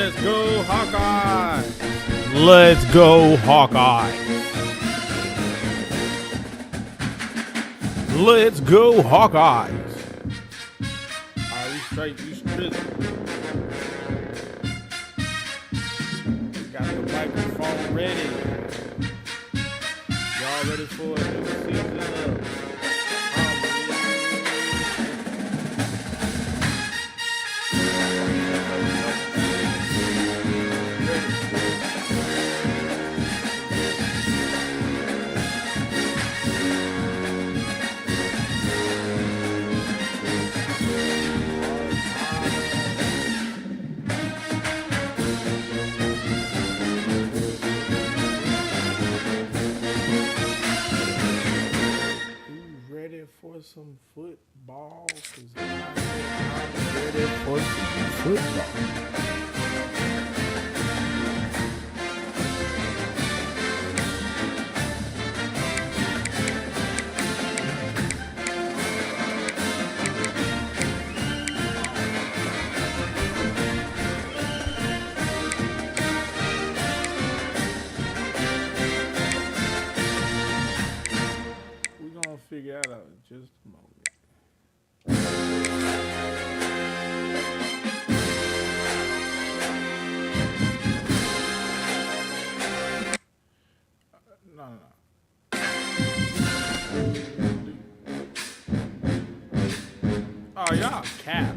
Let's go, Hawkeye. Let's go, Hawkeye. Let's go, Hawkeyes. Alright, we straight, you straight. Got the microphone ready. Y'all ready for it? Season up. For some football, 'cause I'm ready for some football. Figure that out in just a moment. No. Oh, y'all cap.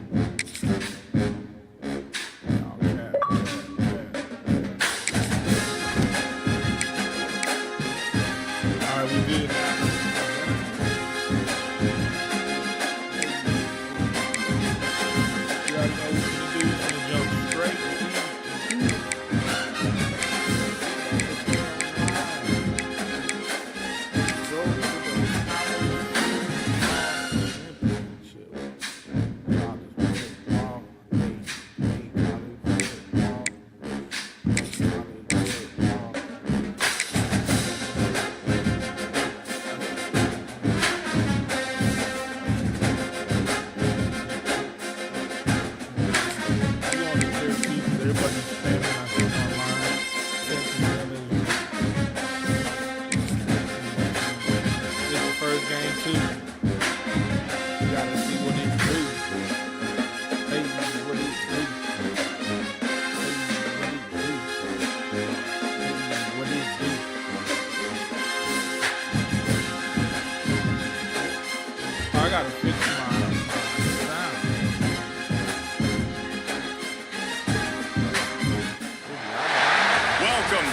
Alright, we good now.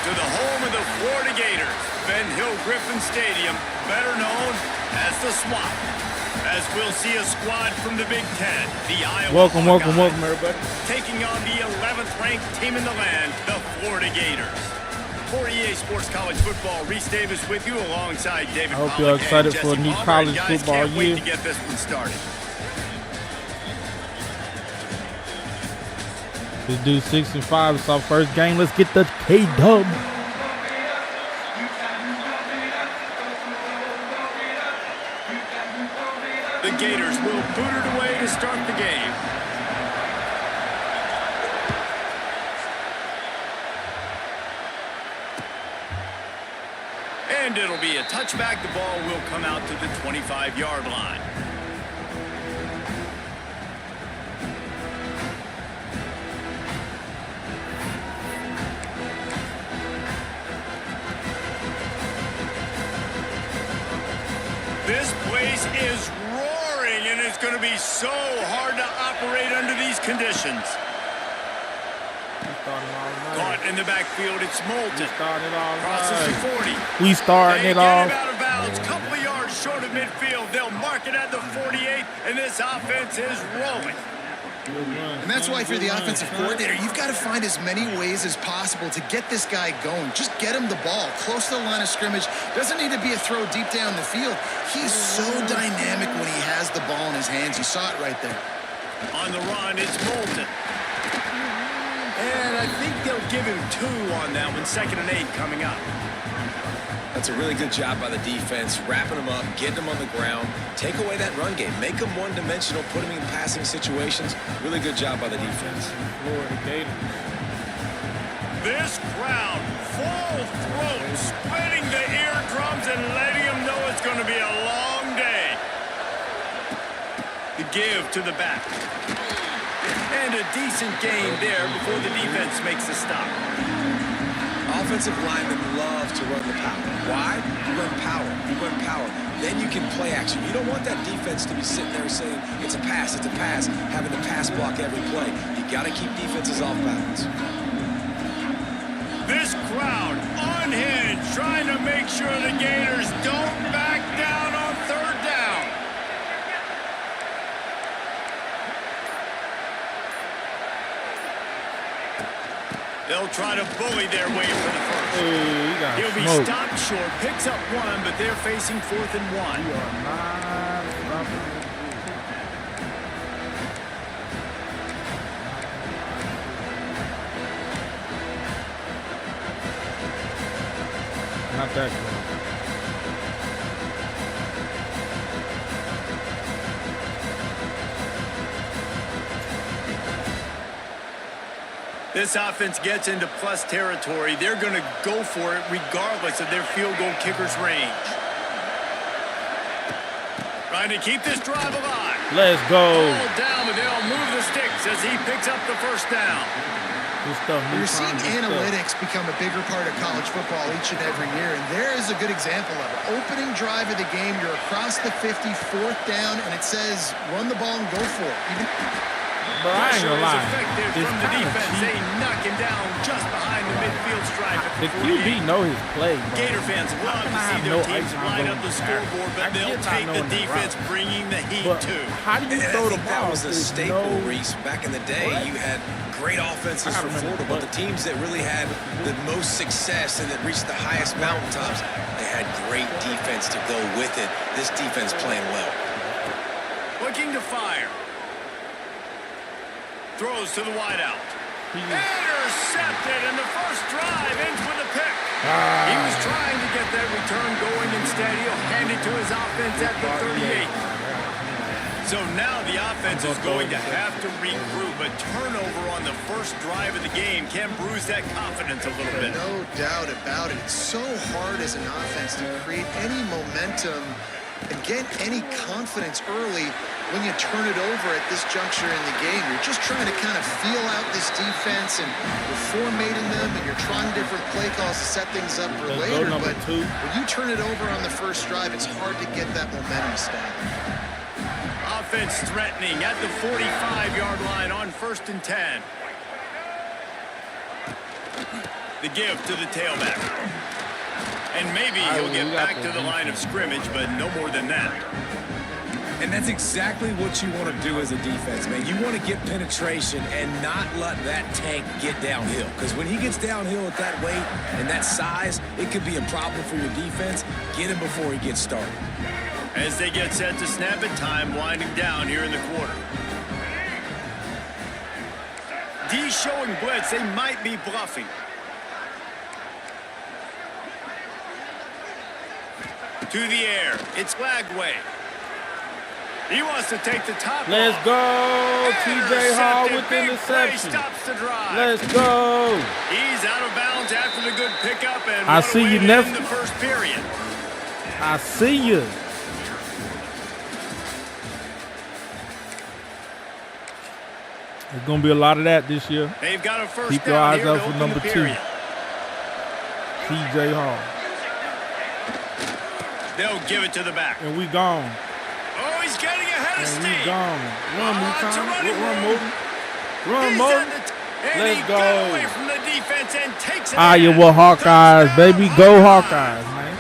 To the home of the Florida Gators, Ben Hill Griffin Stadium, better known as the Swamp. As we'll see a squad from the Big Ten, the Iowa Welcome, everybody. Taking on the 11th ranked team in the land, the Florida Gators. For EA Sports College Football, Reese Davis with you alongside David I hope you're excited for a new college football year. Wait to get this one started. Let's do 6-5. It's our first game. Let's get the K-Dub. The Gators will boot it away to start the game. And it'll be a touchback. The ball will come out to the 25-yard line. This place is roaring, and it's going to be so hard to operate under these conditions. Caught in the backfield, it's Moulton. Crosses the 40. We starting it off. Out of bounds, couple of yards short of midfield. They'll mark it at the 48, and this offense is rolling. And that's why if you're the offensive coordinator, you've got to find as many ways as possible to get this guy going. Just get him the ball close to the line of scrimmage. Doesn't need to be a throw deep down the field. He's so dynamic when he has the ball in his hands. You saw it right there. On the run, it's Moulton. And I think they'll give him 2 on that one. 2nd and 8 coming up. That's a really good job by the defense, wrapping them up, getting them on the ground, take away that run game, make them one-dimensional, put them in passing situations. Really good job by the defense. Florida Gators. This crowd, full throat, splitting the eardrums and letting them know it's going to be a long day. The give to the back. And a decent game there before the defense makes a stop. Offensive linemen love to run the power. Why? You run power. You run power. Then you can play action. You don't want that defense to be sitting there saying, it's a pass, having to pass block every play. You got to keep defenses off balance. This crowd unhinged, trying to make sure the Gators don't back down on third down. They'll try to bully their way for the first. He'll be stopped short, picks up one, but they're facing 4th and 1. You are not stopping. Not that close. This offense gets into plus territory. They're going to go for it regardless of their field goal kicker's range. Trying to keep this drive alive. Let's go. Ball down, but they'll move the sticks as he picks up the first down. You're seeing analytics become a bigger part of college football each and every year, and there is a good example of it. Opening drive of the game, you're across the 50, 4th down, and it says run the ball and go for it. But I ain't gonna lie. Effective It's from the kinda defense. cheap. They knock him down just behind the midfield stripe at The the QB 48. know his play, bro. Gator fans love to see their teams line up the scoreboard, but they'll take the defense bringing the heat But too. how do you And throw I the think ball? that was a There's staple, no- Reese. Back in the day, you had great offenses I from remember, Florida, but but- the teams that really had the most success and that reached the highest mountaintops, they had great defense to go with it. This defense playing well. Looking to fire. Throws to the wideout. Intercepted, and the first drive ends with a pick. He was trying to get that return going. Instead, he'll hand it to his offense at the 38. So now the offense is going to have to regroup. A turnover on the first drive of the game can bruise that confidence a little bit. No doubt about it. It's so hard as an offense to create any momentum and get any confidence early when you turn it over at this juncture in the game. You're just trying to kind of feel out this defense, and you're formatting them, and you're trying different play calls to set things up for later. But when you turn it over on the first drive, it's hard to get that momentum established. Offense threatening at the 45-yard line on 1st and 10. The give to the tailback. And maybe he'll get back to the line of scrimmage, but no more than that. And that's exactly what you want to do as a defense, man. You want to get penetration and not let that tank get downhill. Because when he gets downhill at that weight and that size, it could be a problem for your defense. Get him before he gets started. As they get set to snap it, time winding down here in the quarter. D showing blitz. They might be bluffing. To the air. It's Lagway. He wants to take the top. Let's go. TJ Hall with the interception. Stops the drive. Let's go. He's out of bounds after the good pickup, and I see you, in the nephew. first period. I see you. There's going to be a lot of that this year. They've got a first Keep your down eyes here up to for open number the 2. period. TJ Hall. They'll give it to the back. And we gone. Oh, he's getting ahead of And steam. we gone. Run, On to Move. Run, He's Move. at the and Let's he go. got away from the defense and takes it. Iowa Hawkeyes, baby. Go Hawkeyes, man.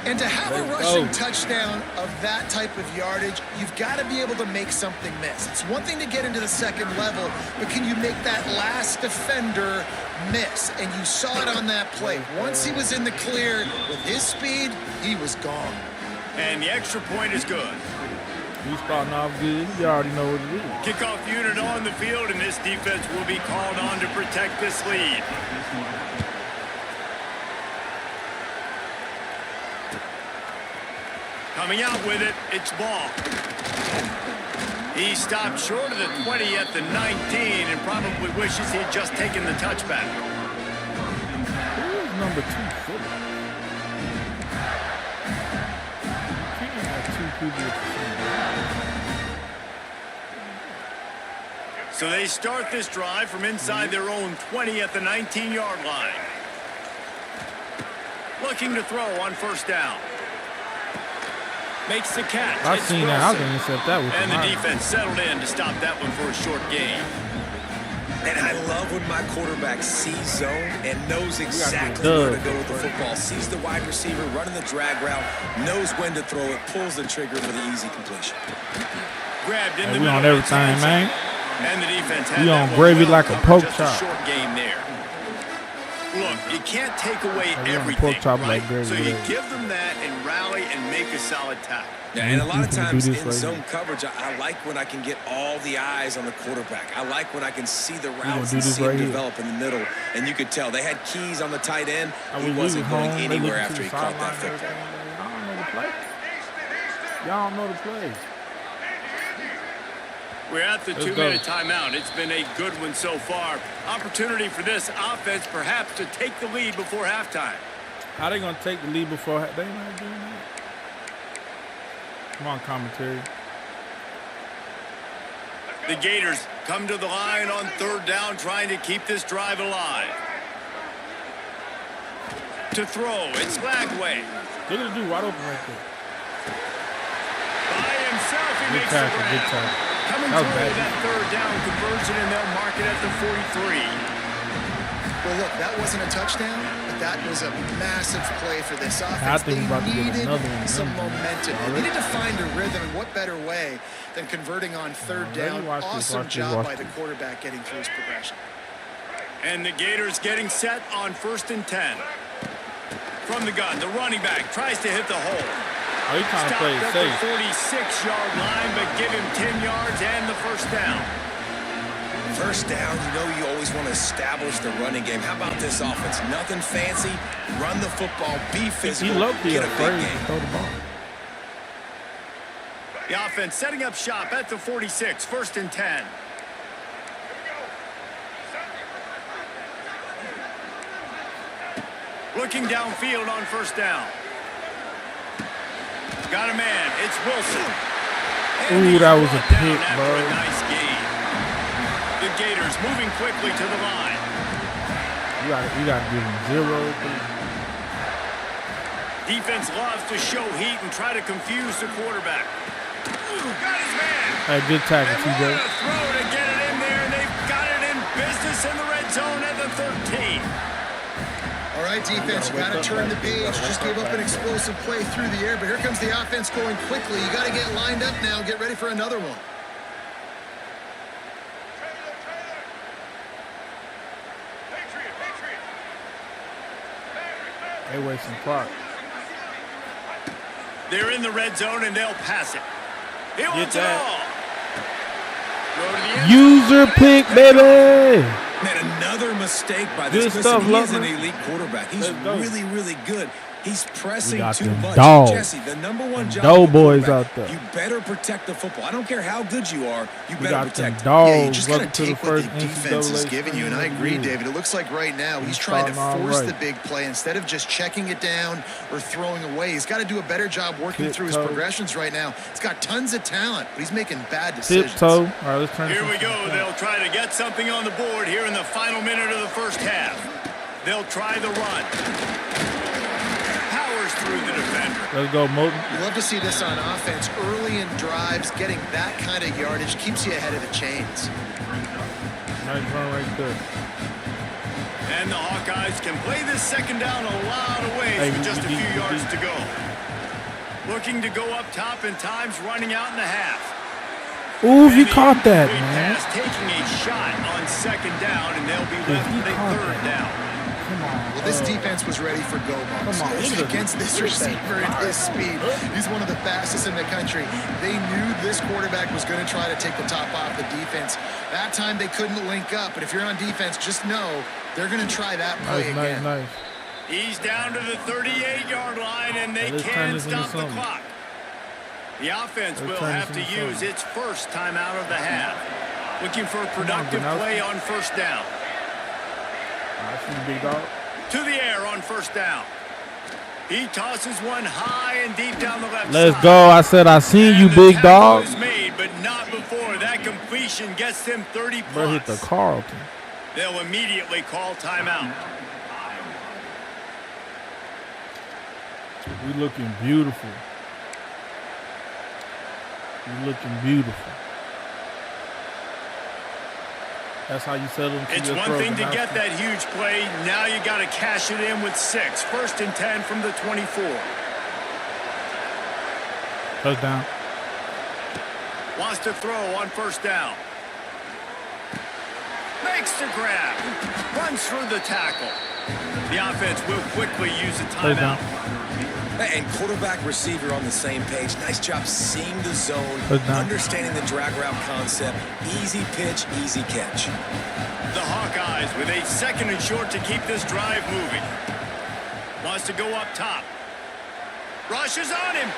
And to have a rushing touchdown of that type of yardage, you've got to be able to make something miss. It's one thing to get into the second level, but can you make that last defender miss? And you saw it on that play. Once he was in the clear with his speed, he was gone. And the extra point is good. We starting off good. You already know what it is. Kickoff unit on the field, and this defense will be called on to protect this lead. Coming out with it, it's Ball. He stopped short of the 20 at the 19 and probably wishes he had just taken the touchback. Who is number 2? Phillips? Can't have 2 people at the same time. So they start this drive from inside their own 20 at the 19-yard line. Looking to throw on first down. Makes the catch. I've seen that. I was going to intercept that with and the defense settled in to stop that one for a short gain. And I love when my quarterback sees zone and knows exactly where to go with the football. Sees the wide receiver running the drag route, knows when to throw it, pulls the trigger for the easy completion. Grabbed in hey, the we middle. on everything, man. And the defense had we that on gravy well like a pork just chop. A short game there. Look, you can't take away everything, pork chop right? like gravy, so you yeah. give them that and rally and make a solid tackle. Yeah, and a lot of times in right zone here. coverage, I like when I can get all the eyes on the quarterback. I like when I can see the routes do and this see right them here. develop in the middle. And you could tell they had keys on the tight end. I He mean, wasn't we was going home, they anywhere looking after to he the caught that sideline and football. everything. Y'all don't know the play. Y'all don't know the play. We're at the Let's 2-minute go. timeout. It's been a good one so far. Opportunity for this offense perhaps to take the lead before halftime. How they going to take the lead before they not doing that? Come on, commentary. The Gators come to the line on third down, trying to keep this drive alive. To throw, it's Lagway. They're going to do wide open right there. By himself, he Good makes tackle, the good grab. tackle. Coming That was through bad. that third down conversion, and they'll mark it at the 43. Well, look, that wasn't a touchdown, but that was a massive play for this offense. I think we're about to They get needed another one. some momentum. They needed to find a rhythm, and what better way than converting on third down? watch this, Awesome watch this, job watch by the this. quarterback getting through his progression. And the Gators getting set on 1st and 10. From the gun, the running back tries to hit the hole. Oh, he's trying to play it Stopped at safe. the 46-yard line, but give him 10 yards and the first down. First down, you know you always want to establish the running game. How about this offense? Nothing fancy. Run the football, be physical, He low-key get a big afraid to game. throw the ball. The offense setting up shop at the 46, 1st and 10. Looking downfield on first down. Got a man. It's Wilson. And Ooh, he's that was a brought down pick, after bro. a nice gain. The Gators moving quickly to the line. You got to give him 0. Defense loves to show heat and try to confuse the quarterback. Got his man. Hey, good tackle, They TJ. want to throw to get it in there, and they've got it in business in the red zone at the 13. All right, defense, you got to turn the page. Just gave up an explosive play through the air, but here comes the offense going quickly. You got to get lined up now. Get ready for another one. They wasting clock. They're in the red zone, and they'll pass it. He wants it that. all. Go to the end zone. User pick, baby. Man, another mistake by this. Good Listen, stuff, he is an Luckman. elite quarterback. He's Let's go. really, really good. He's pressing got too them much. dogs. Jesse, the number one job Dough of a boys quarterback, out there. you better protect the football. I don't care how good you are. You We better got them protect it. dogs. Yeah, you just got to Welcome to the take what first the defense is NCAA giving you, and I tournament of agree, the year. David. It looks like right now he's trying to starting all force right. the big play instead of just checking it down or throwing away. He's got to do a better job working through his Tiptoe. progressions right now. He's got tons of talent, but he's making bad decisions. Tiptoe. All right, let's turn Here this we go. into- They'll try to get something on the board here in the final minute of the first half. They'll try the run. Powers through the defender. Let's go, Moten. You love to see this on offense. Early in drives, getting that kind of yardage keeps you ahead of the chains. Nice run right there. And the Hawkeyes can play this second down a lot of ways Hey, with just a we few beat- yards to go. Looking to go up top and times running out in the half. Ooh, if you And the caught that, incomplete man. pass taking a shot on second down, and they'll be left he with a caught third that. down. Come on. Well, this defense was ready for go balls. Come on, look at Against this look at that receiver and his speed. He's one of the fastest in the country. They knew this quarterback was going to try to take the top off the defense. That time they couldn't link up, but if you're on defense, just know they're going to try that play Nice, again. nice. He's down to the 38-yard line, and they Let's turn can't this into stop the something. clock. The offense will have to use its first timeout of the half. Looking for a productive play on first down. Big dog. To the air on first down. He tosses one high and deep down the left Let's side. go. I said I seen you, big dog. Was made, but not before that completion gets them 30 plus. Bro hit the Carlton. They'll immediately call timeout. We looking beautiful. We looking beautiful. That's how you settle into It's your one throw, thing to but get that huge play. Now you got to cash it in with 6. First and 10 from the 24. touchdown. Wants to throw on first down. Makes the grab. Runs through the tackle. The offense will quickly use a timeout. And quarterback receiver on the same page. Nice job seeing the zone, understanding the drag route concept. Easy pitch, easy catch. The Hawkeyes with a second and short to keep this drive moving. Wants to go up top. Rushes on him.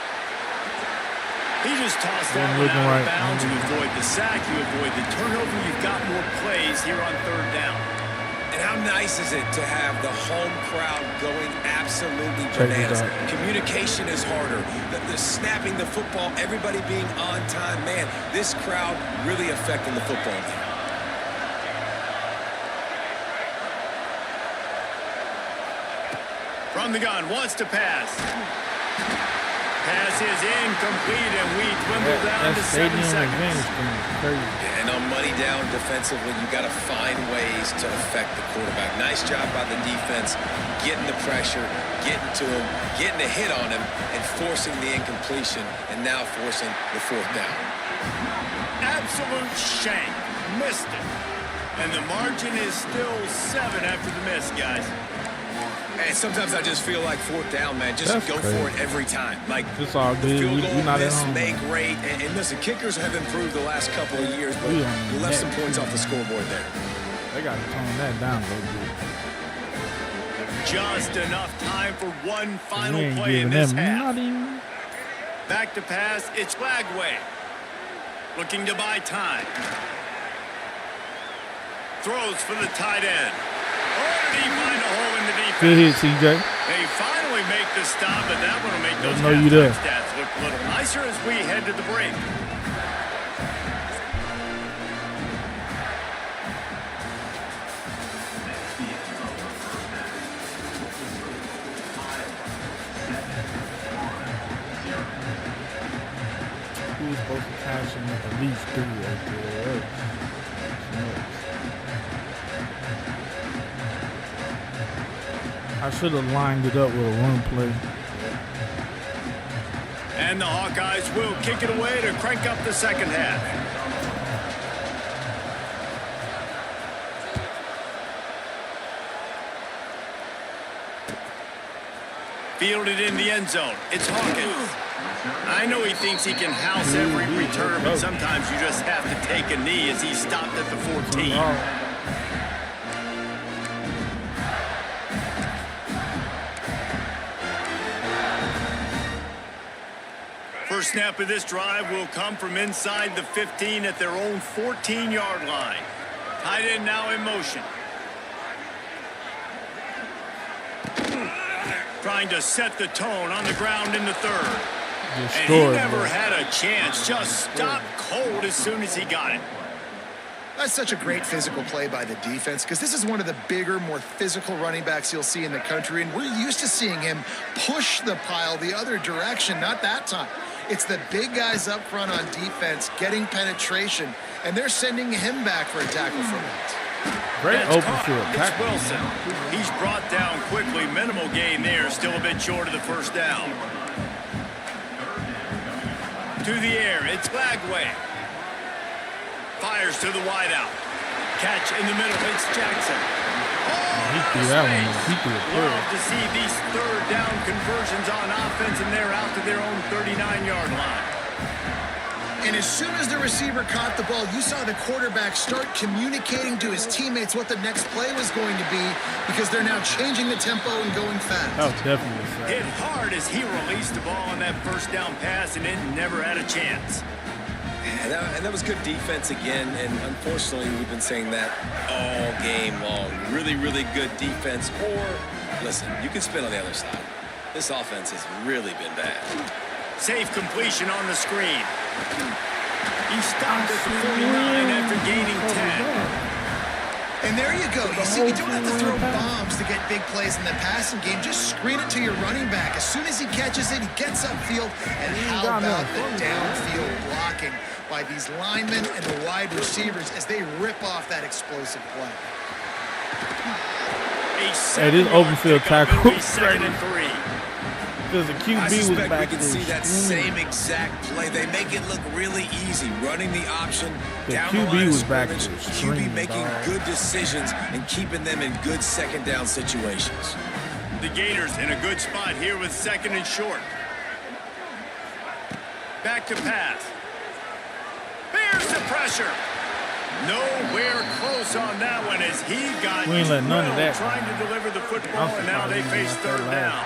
He just tossed that one out of bounds. You avoid the sack, you avoid the turnover. You've got more plays here on third down. And how nice is it to have the home crowd going absolutely bananas? Communication is harder. The snapping the football, everybody being on time. Man, this crowd really affecting the football game. From the gun, wants to pass. Pass is incomplete, and we dwindle down to 7 seconds. And on money down defensively, you got to find ways to affect the quarterback. Nice job by the defense, getting the pressure, getting to him, getting a hit on him, and forcing the incompletion, and now forcing the fourth down. Absolute shank. Missed it. And the margin is still 7 after the miss, guys. And sometimes I just feel like fourth down, man. Just go for it every time. Like, it's all good. Field goal not miss may great. And listen, kickers have improved the last couple of years, but you left some points off the scoreboard there. They got to tone that down a little bit. Just enough time for one final play in this half. Back to pass, it's Gameday. Looking to buy time. Throws for the tight end. Oh, did he find a hole in the defense? Good hit, CJ. They finally make the stop, but that one will make those stats look a little nicer as we head to the break. Who's supposed to cash in at least 3 right there? I should have lined it up with a run play. And the Hawkeyes will kick it away to crank up the second half. Fielded in the end zone. It's Hawkins. I know he thinks he can house every return, but sometimes you just have to take a knee as he stopped at the 14. First snap of this drive will come from inside the 15 at their own 14-yard line. Tight end now in motion. Trying to set the tone on the ground in the third. And he never had a chance. Just stopped cold as soon as he got it. That's such a great physical play by the defense because this is one of the bigger, more physical running backs you'll see in the country, and we're used to seeing him push the pile the other direction. Not that time. It's the big guys up front on defense getting penetration, and they're sending him back for a tackle for that. Great open field. It's Wilson. He's brought down quickly. Minimal gain there. Still a bit short of the first down. To the air. It's Gameday. Fires to the wideout. Catch in the middle. It's Jackson. He threw that one. He threw it. Love to see these third down conversions on offense, and they're out to their own 39-yard line. And as soon as the receiver caught the ball, you saw the quarterback start communicating to his teammates what the next play was going to be because they're now changing the tempo and going fast. Oh, definitely. Hit hard as he released the ball on that first down pass, and it never had a chance. And that was good defense again, and unfortunately, we've been saying that all game long. Really, really good defense. Or, listen, you can spin on the other side. This offense has really been bad. Safe completion on the screen. He stopped at the 49 after gaining 10. And there you go. You see, you don't have to throw bombs to get big plays in the passing game. Just screen it to your running back. As soon as he catches it, he gets upfield. And how about the downfield blocking by these linemen and the wide receivers as they rip off that explosive play. Hey, this open field tackle. 2nd and 3. Because the QB I was suspect back we can see that screaming. same exact play. They make it look really easy, running the option The down QB the line of was back scrimmage. there QB screaming, making dog. good decisions and keeping them in good second down situations. The Gators in a good spot here with 2nd and short. Back to pass. There's the pressure. Nowhere close on that one as he got We ain't letting none of that. trying to deliver the football, and now they face 3rd down.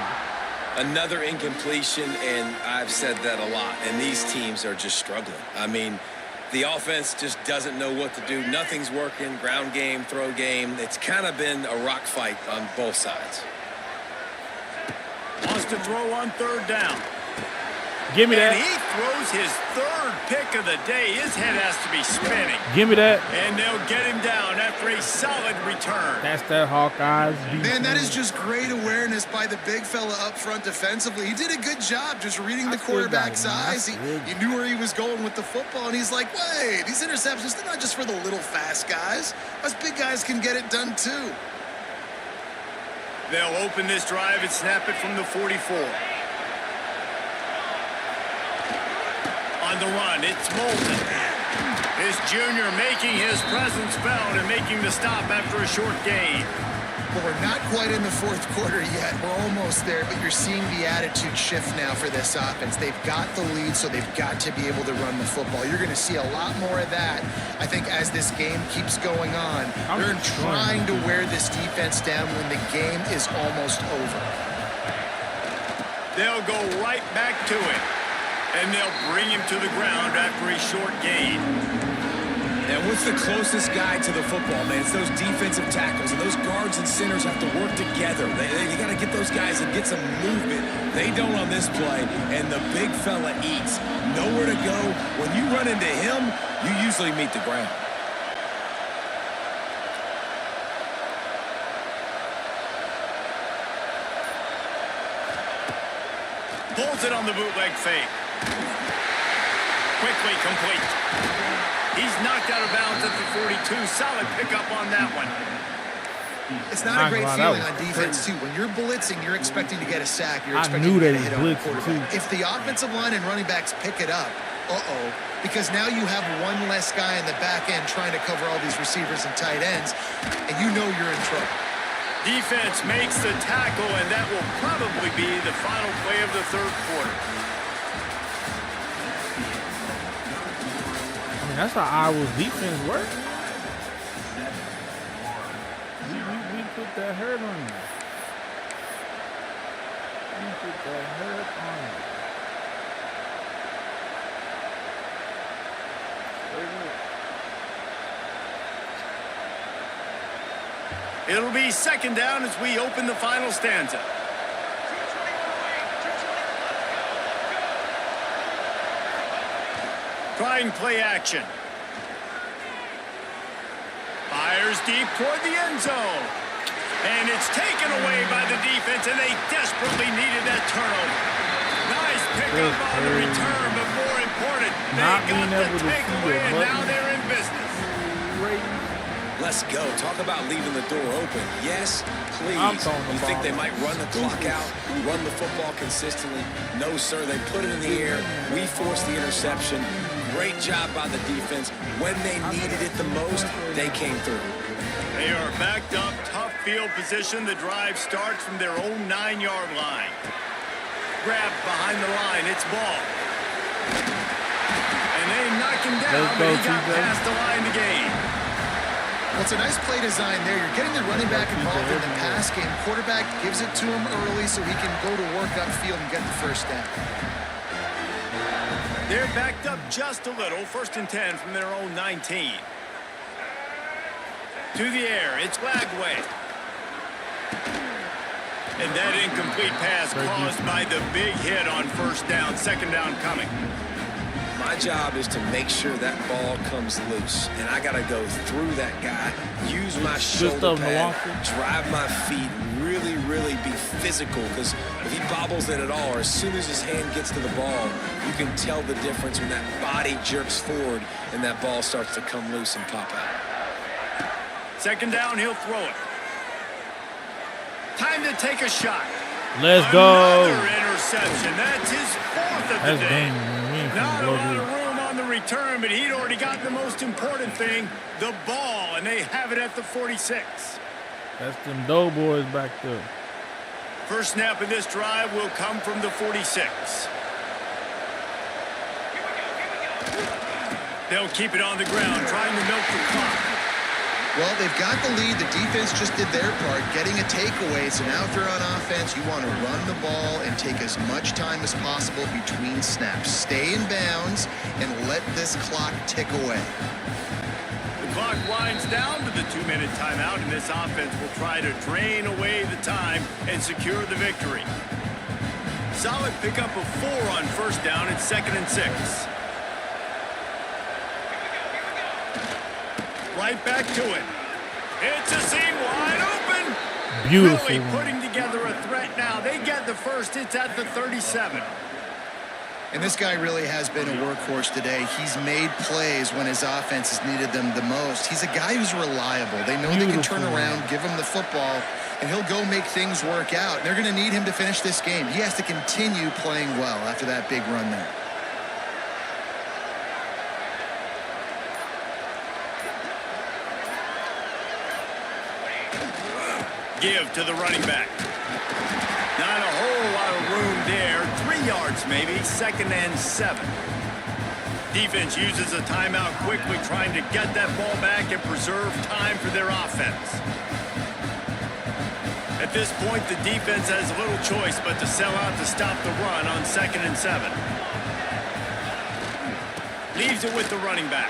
Another incompletion, and I've said that a lot, and these teams are just struggling. I mean, the offense just doesn't know what to do. Nothing's working, ground game, throw game. It's kind of been a rock fight on both sides. Wants to throw on 3rd down. Give me And that. he throws his 3rd pick of the day. His head has to be spinning. Give me that. And they'll get him down after a solid return. That's that Hawkeyes defense. Man, that is just great awareness by the big fella up front defensively. He did a good job just reading the That's good, quarterback's man. eyes. That's He good. knew where he was going with the football, and he's like, wait, these interceptions, they're not just for the little fast guys. Us big guys can get it done too. They'll open this drive and snap it from the 44. On the run, it's Moulton. This junior making his presence felt and making the stop after a short gain. Well, we're not quite in the 4th quarter yet. We're almost there, but you're seeing the attitude shift now for this offense. They've got the lead, so they've got to be able to run the football. You're going to see a lot more of that, I think, as this game keeps going on. They're trying to wear this defense down when the game is almost over. They'll go right back to it. And they'll bring him to the ground after a short gain. And what's the closest guy to the football, man? It's those defensive tackles, and those guards and centers have to work together. They got to get those guys and get some movement. They don't on this play, and the big fella eats. Nowhere to go. When you run into him, you usually meet the ground. Pulls it on the bootleg fake. Quickly complete. He's knocked out of bounds at the 42. Solid pickup on that one. It's not a great feeling on defense, too. When you're blitzing, you're expecting to get a sack. You're I expecting knew to they get a hit was on the blitzing, quarterback. too. If the offensive line and running backs pick it up, because now you have one less guy in the back end trying to cover all these receivers and tight ends, and you know you're in trouble. Defense makes the tackle, and that will probably be the final play of the 3rd quarter. I mean, that's how Iowa's defense works. We put that hurt on you. We put that hurt on you. It'll be 2nd down as we open the final stanza. Trying play action. Fires deep toward the end zone. And it's taken away by the defense, and they desperately needed that turnover. Nice pickup on the return, but more important, they got the takeaway, and now they're in business. Let's go. Talk about leaving the door open. Yes, please. You think they might run the clock out, run the football consistently? No, sir. They put it in the air. We forced the interception. Great job by the defense. When they needed it the most, they came through. They are backed up, tough field position. The drive starts from their own 9-yard line. Grabbed behind the line. It's ball. And they second down, but he got past the line to gain. Well, it's a nice play design there. You're getting the running back involved in the pass game. Quarterback gives it to him early so he can go to work upfield and get the first down. They're backed up just a little. 1st and 10 from their own 19. To the air, it's Lagway. And that incomplete pass caused by the big hit on 1st down. 2nd down coming. My job is to make sure that ball comes loose, and I got to go through that guy, use my shoulder pad, drive my feet, really be physical, because if he bobbles it at all, or as soon as his hand gets to the ball, you can tell the difference when that body jerks forward and that ball starts to come loose and pop out. 2nd down, he'll throw it. Time to take a shot. Let's go. Another interception. That's his 4th of the day. Not a lot of room on the return, but he'd already got the most important thing, the ball, and they have it at the 46. That's them doughboys back there. First snap of this drive will come from the 46. They'll keep it on the ground, trying to milk the clock. Well, they've got the lead. The defense just did their part, getting a takeaway. So now if you're on offense, you want to run the ball and take as much time as possible between snaps. Stay in bounds and let this clock tick away. The clock winds down to the 2-minute timeout, and this offense will try to drain away the time and secure the victory. Solid pickup of 4 on 1st down. It's 2nd and 6. Right back to it. It's a seam wide open. Beautiful. Really putting together a threat now. They get the first. It's at the 37. And this guy really has been a workhorse today. He's made plays when his offense has needed them the most. He's a guy who's reliable. They know they can turn around, give him the football, and he'll go make things work out. And they're going to need him to finish this game. He has to continue playing well after that big run there. Give to the running back. Not a whole lot of room there. 3 yards maybe. 2nd and 7. Defense uses a timeout quickly, trying to get that ball back and preserve time for their offense. At this point, the defense has little choice but to sell out to stop the run on 2nd and 7. Leaves it with the running back.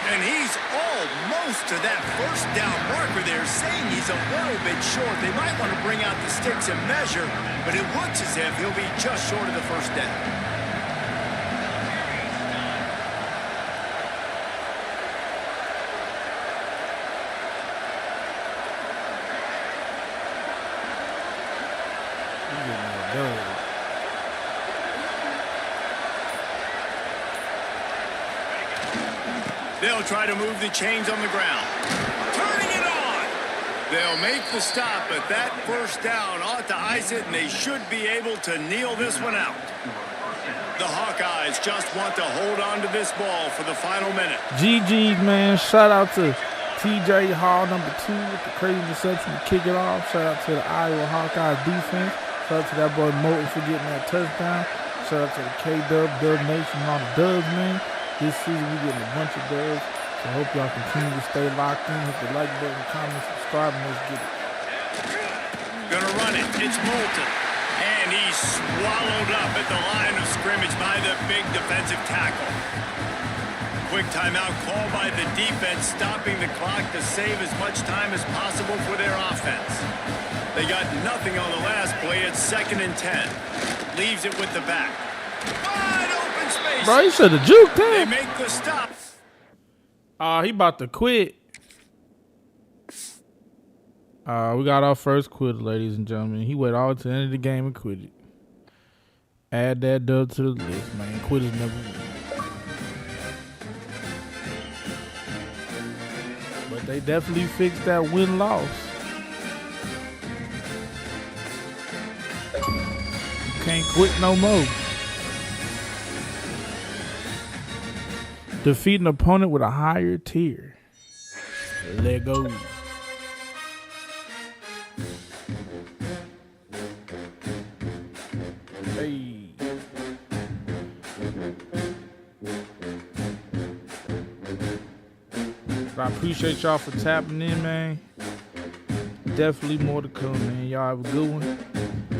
And he's almost to that 1st down marker there, saying he's a little bit short. They might want to bring out the sticks and measure, but it looks as if he'll be just short of the 1st down. They'll try to move the chains on the ground. Turning it on. They'll make the stop, but that 1st down ought to ice it, and they should be able to kneel this one out. The Hawkeyes just want to hold on to this ball for the final minute. GG's, man. Shout out to TJ Hall, number 2, with the crazy reception to kick it off. Shout out to the Iowa Hawkeyes defense. Shout out to that boy Moulton for getting that touchdown. Shout out to the K-Dub, Dub Nation, and all the dubs, man. This season, we getting a bunch of dubs. So I hope y'all continue to stay locked in. Hit the like button, comment, subscribe, and let's get it. Gonna run it. It's Moulton. And he's swallowed up at the line of scrimmage by the big defensive tackle. Quick timeout call by the defense, stopping the clock to save as much time as possible for their offense. They got nothing on the last play. It's 2nd and 10. Leaves it with the back. Wide open space. Bro, he should have juked They him. make the stop. He about to quit. We got our first quitter, ladies and gentlemen. He went all to the end of the game and quit it. Add that dub to the list, man. Quitters never win. But they definitely fixed that win-loss. You can't quit no more. Defeat an opponent with a higher tier. Let go. Hey. But I appreciate y'all for tapping in, man. Definitely more to come, man. Y'all have a good one.